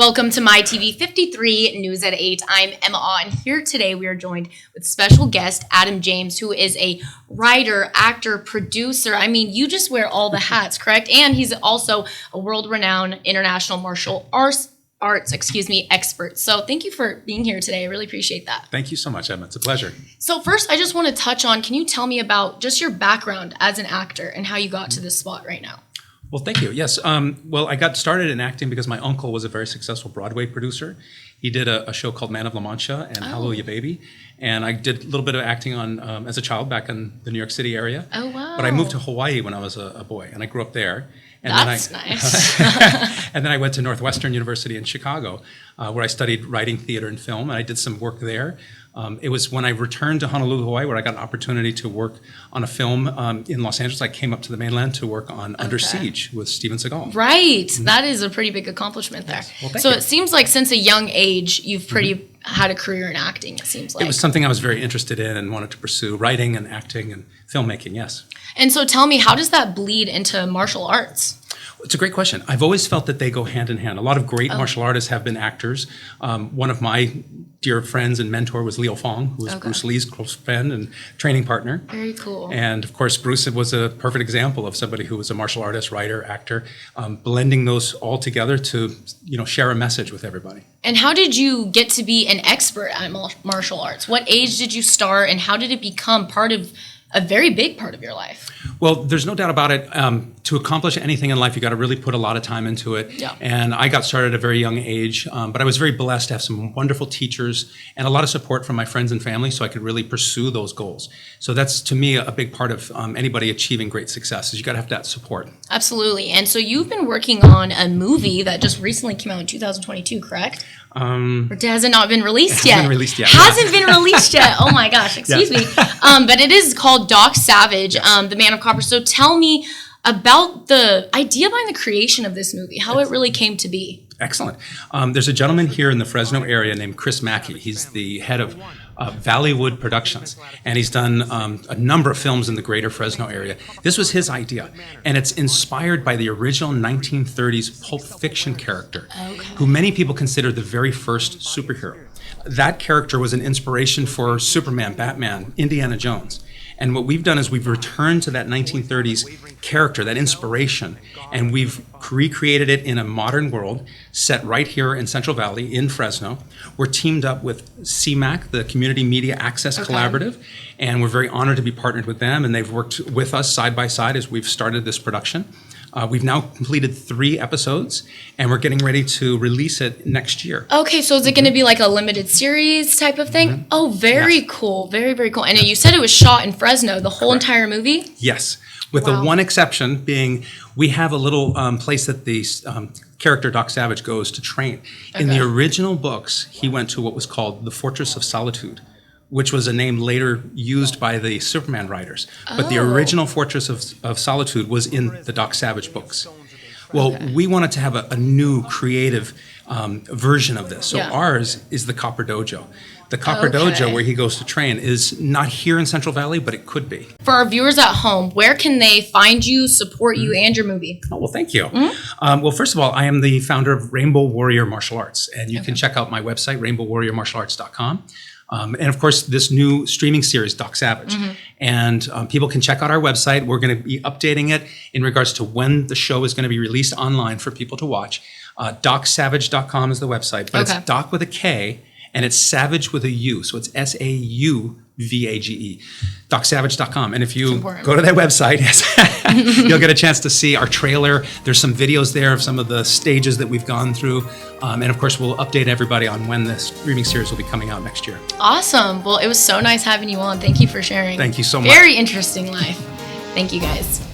Welcome to My TV 53 News at 8. I'm Emma, and here today we are joined with special guest Adam James, who is a writer, actor, producer. I mean, you just wear all the hats, correct? And he's also a world-renowned international martial arts expert. So thank you for being here today. I really appreciate that. Thank you so much, Emma. It's a pleasure. So first, I just want to touch on, can you tell me about just your background as an actor and how you got to this spot right now? Well, thank you. Yes. Well, I got started in acting because my uncle was a very successful Broadway producer. He did a show called Man of La Mancha and Hallelujah Baby. And I did a little bit of acting on as a child back in the New York City area. Oh, wow. But I moved to Hawaii when I was a boy, and I grew up there. And That's nice. And then I went to Northwestern University in Chicago, where I studied writing, theater, and film, and I did some work there. It was when I returned to Honolulu, Hawaii, where I got an opportunity to work on a film in Los Angeles. I came up to the mainland to work on Under Siege with Steven Seagal. Right. That is a pretty big accomplishment there. Well, thank so you. It seems like since a young age, you've pretty had a career in acting, it seems like. It was something I was very interested in and wanted to pursue, writing and acting and filmmaking, yes. And so tell me, how does that bleed into martial arts? It's a great question. I've always felt that they go hand in hand. A lot of great martial artists have been actors. One of my dear friends and mentor was Leo Fong, who was Bruce Lee's close friend and training partner. Very cool. And of course, Bruce was a perfect example of somebody who was a martial artist, writer, actor, blending those all together to, share a message with everybody. And how did you get to be an expert at martial arts? What age did you start, and how did it become a very big part of your life? Well, there's no doubt about it. To accomplish anything in life, you got to really put a lot of time into it. Yeah. And I got started at a very young age, but I was very blessed to have some wonderful teachers and a lot of support from my friends and family so I could really pursue those goals. So that's, to me, a big part of anybody achieving great success is you got to have that support. Absolutely. And so you've been working on a movie that just recently came out in 2022, correct? Or has it not been released yet? Hasn't been released yet. Hasn't been released yet. Oh my gosh, excuse me. But it is called Doc Savage, The Man of Copper. So tell me about the idea behind the creation of this movie, how it really came to be. Excellent. There's a gentleman here in the Fresno area named Chris Mackey. He's the head of Valleywood Productions, and he's done a number of films in the greater Fresno area. This was his idea, and it's inspired by the original 1930s Pulp Fiction character, who many people consider the very first superhero. That character was an inspiration for Superman, Batman, Indiana Jones. And what we've done is we've returned to that 1930s character, that inspiration, and we've recreated it in a modern world set right here in Central Valley in Fresno. We're teamed up with CMAC, the Community Media Access Collaborative, and we're very honored to be partnered with them, and they've worked with us side by side as we've started this production. We've now completed 3 episodes, and we're getting ready to release it next year. Okay, so is it going to be like a limited series type of thing? Oh, very cool. Very, very cool. And you said it was shot in Fresno, the whole entire movie? Yes, with the one exception being we have a little place that the character Doc Savage goes to train. In the original books, he went to what was called the Fortress of Solitude, which was a name later used by the Superman writers. But the original Fortress of Solitude was in the Doc Savage books. Well, we wanted to have a new creative version of this. So ours is the Copper Dojo. The Copper Dojo, where he goes to train, is not here in Central Valley, but it could be. For our viewers at home, where can they find you, support you, and your movie? Oh, well, thank you. Well, first of all, I am the founder of Rainbow Warrior Martial Arts, and you can check out my website, rainbowwarriormartialarts.com. And of course, this new streaming series, Doc Savage. And people can check out our website. We're going to be updating it in regards to when the show is going to be released online for people to watch. DocSavage.com is the website, but it's Doc with a K, and it's Savage with a U. So it's SAUVAGE. DocSavage.com. And if you go to that website, you'll get a chance to see our trailer. There's some videos there of some of the stages that we've gone through. And of course, we'll update everybody on when the streaming series will be coming out next year. Awesome. Well, it was so nice having you on. Thank you for sharing. Thank you so much. Very interesting life. Thank you, guys.